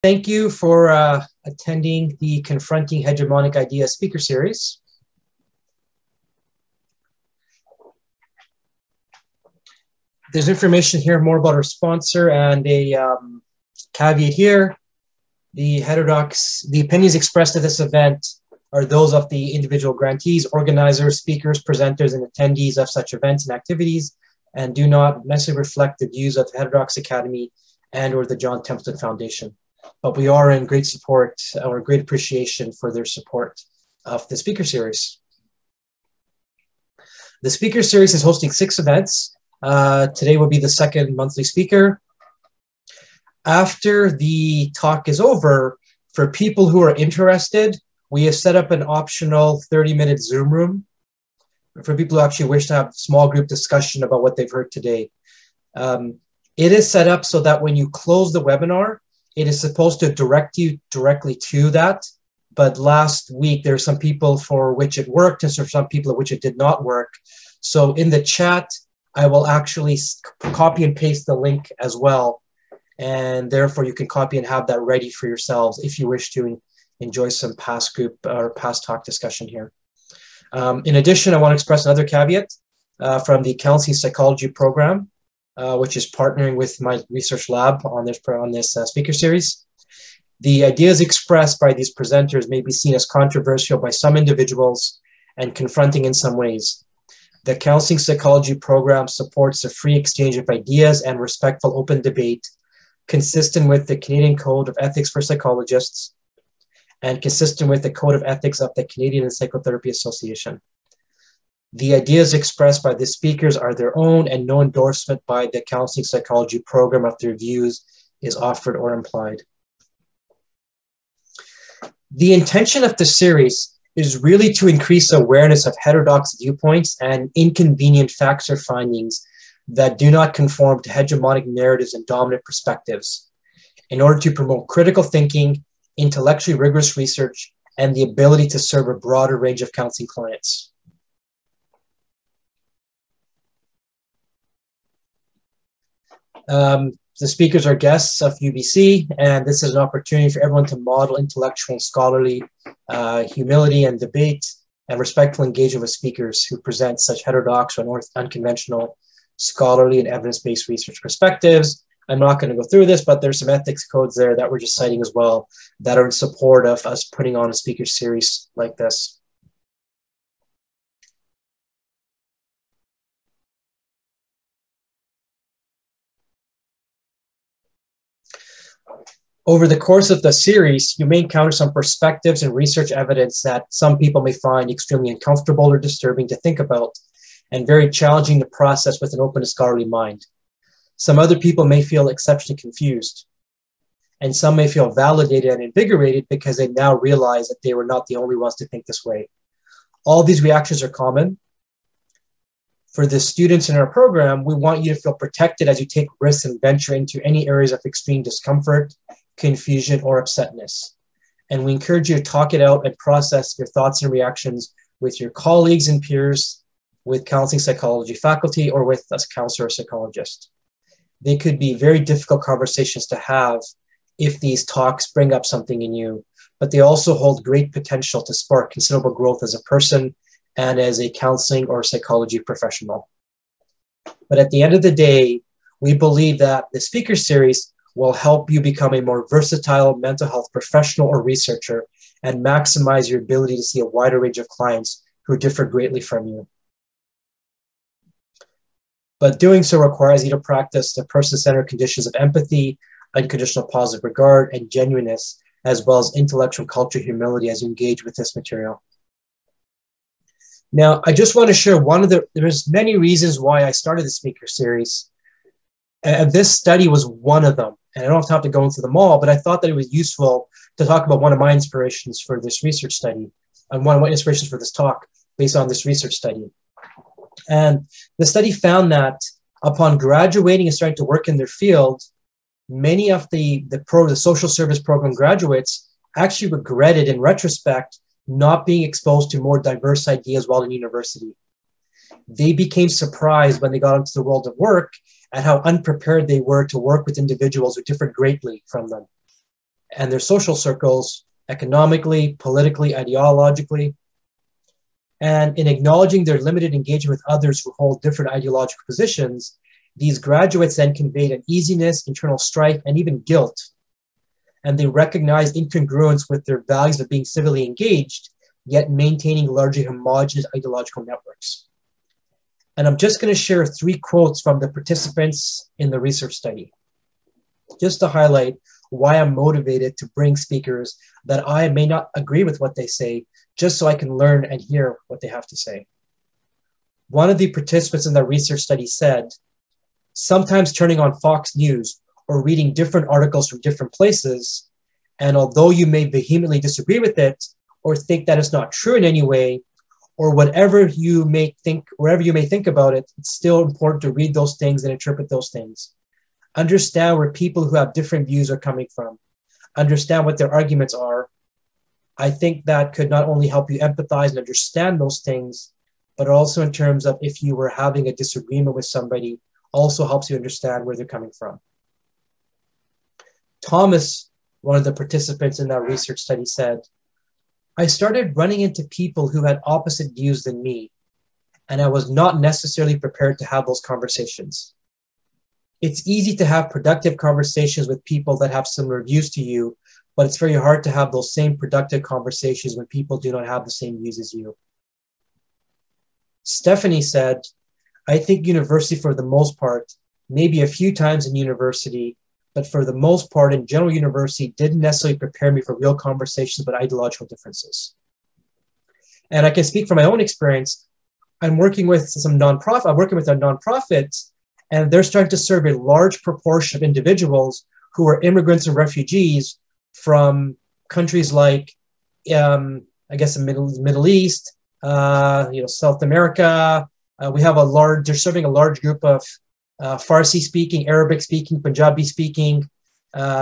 Thank you for attending the Confronting Hegemonic Ideas speaker series. There's information here more about our sponsor and a caveat here. The heterodox, the opinions expressed at this event are those of the individual grantees, organizers, speakers, presenters, and attendees of such events and activities, and do not necessarily reflect the views of the Heterodox Academy and or the John Templeton Foundation. But we are in great support or great appreciation for their support of the speaker series. The speaker series is hosting 6 events. Today will be the second monthly speaker. After the talk is over, for people who are interested, we have set up an optional 30-minute Zoom room for people who actually wish to have a small group discussion about what they've heard today. It is set up so that when you close the webinar, it is supposed to direct you directly to that. But last week, there are some people for which it worked and some people for which it did not work. So in the chat, I will actually copy and paste the link as well. And therefore, you can copy and have that ready for yourselves if you wish to enjoy some past group or past talk discussion here. In addition, I want to express another caveat from the Counseling Psychology program, which is partnering with my research lab on this speaker series. The ideas expressed by these presenters may be seen as controversial by some individuals and confronting in some ways. The Counseling Psychology program supports a free exchange of ideas and respectful open debate consistent with the Canadian Code of Ethics for Psychologists and consistent with the Code of Ethics of the Canadian Psychotherapy Association. The ideas expressed by the speakers are their own, and no endorsement by the Counseling Psychology program of their views is offered or implied. The intention of the series is really to increase awareness of heterodox viewpoints and inconvenient facts or findings that do not conform to hegemonic narratives and dominant perspectives, in order to promote critical thinking, intellectually rigorous research, and the ability to serve a broader range of counseling clients. The speakers are guests of UBC, and this is an opportunity for everyone to model intellectual and scholarly humility and debate and respectful engagement with speakers who present such heterodox or unconventional scholarly and evidence-based research perspectives. I'm not going to go through this, but there's some ethics codes there that we're just citing as well that are in support of us putting on a speaker series like this. Over the course of the series, you may encounter some perspectives and research evidence that some people may find extremely uncomfortable or disturbing to think about and very challenging to process with an open and scholarly mind. Some other people may feel exceptionally confused, and some may feel validated and invigorated because they now realize that they were not the only ones to think this way. All these reactions are common. For the students in our program, we want you to feel protected as you take risks and venture into any areas of extreme discomfort, confusion, or upsetness. And we encourage you to talk it out and process your thoughts and reactions with your colleagues and peers, with counseling psychology faculty, or with a counselor or psychologist. They could be very difficult conversations to have if these talks bring up something in you, but they also hold great potential to spark considerable growth as a person and as a counseling or psychology professional. But at the end of the day, we believe that the speaker series will help you become a more versatile mental health professional or researcher and maximize your ability to see a wider range of clients who differ greatly from you. But doing so requires you to practice the person-centered conditions of empathy, unconditional positive regard, and genuineness, as well as intellectual culture humility as you engage with this material. Now, I just want to share there's many reasons why I started the speaker series. And this study was one of them. And I don't have to go into them all, but I thought that it was useful to talk about one of my inspirations for this research study and one of my inspirations for this talk based on this research study. And the study found that upon graduating and starting to work in their field, many of the social service program graduates actually regretted in retrospect not being exposed to more diverse ideas while in university. They became surprised when they got into the world of work at how unprepared they were to work with individuals who differed greatly from them. and their social circles, economically, politically, ideologically. And in acknowledging their limited engagement with others who hold different ideological positions, these graduates then conveyed an easiness, internal strife, and even guilt. And they recognized incongruence with their values of being civilly engaged, yet maintaining largely homogeneous ideological networks. And I'm just going to share 3 quotes from the participants in the research study, just to highlight why I'm motivated to bring speakers that I may not agree with what they say, just so I can learn and hear what they have to say. One of the participants in the research study said, sometimes turning on Fox News or reading different articles from different places, and although you may vehemently disagree with it or think that it's not true in any way, or whatever you may think, wherever you may think about it, it's still important to read those things and interpret those things. Understand where people who have different views are coming from. Understand what their arguments are. I think that could not only help you empathize and understand those things, but also in terms of if you were having a disagreement with somebody, also helps you understand where they're coming from. Thomas, one of the participants in that research study, said, I started running into people who had opposite views than me, and I was not necessarily prepared to have those conversations. It's easy to have productive conversations with people that have similar views to you, but it's very hard to have those same productive conversations when people do not have the same views as you. Stephanie said, I think university for the most part, maybe a few times in university, but for the most part in general university didn't necessarily prepare me for real conversations about ideological differences. And I can speak from my own experience. I'm working with a nonprofit, and they're starting to serve a large proportion of individuals who are immigrants and refugees from countries like, I guess, the Middle East, South America. They're serving a large group of Farsi-speaking, Arabic-speaking, Punjabi-speaking,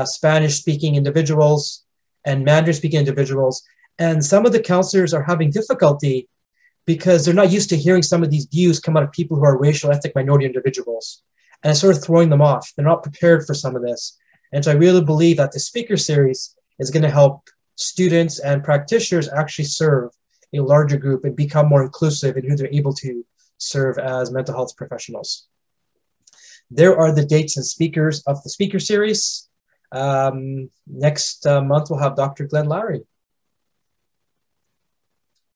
Spanish-speaking individuals, and Mandarin-speaking individuals. And some of the counselors are having difficulty because they're not used to hearing some of these views come out of people who are racial, ethnic minority individuals. And it's sort of throwing them off. They're not prepared for some of this. And so I really believe that the speaker series is going to help students and practitioners actually serve a larger group and become more inclusive in who they're able to serve as mental health professionals. There are the dates and speakers of the speaker series. Next month, we'll have Dr. Glenn Lowry.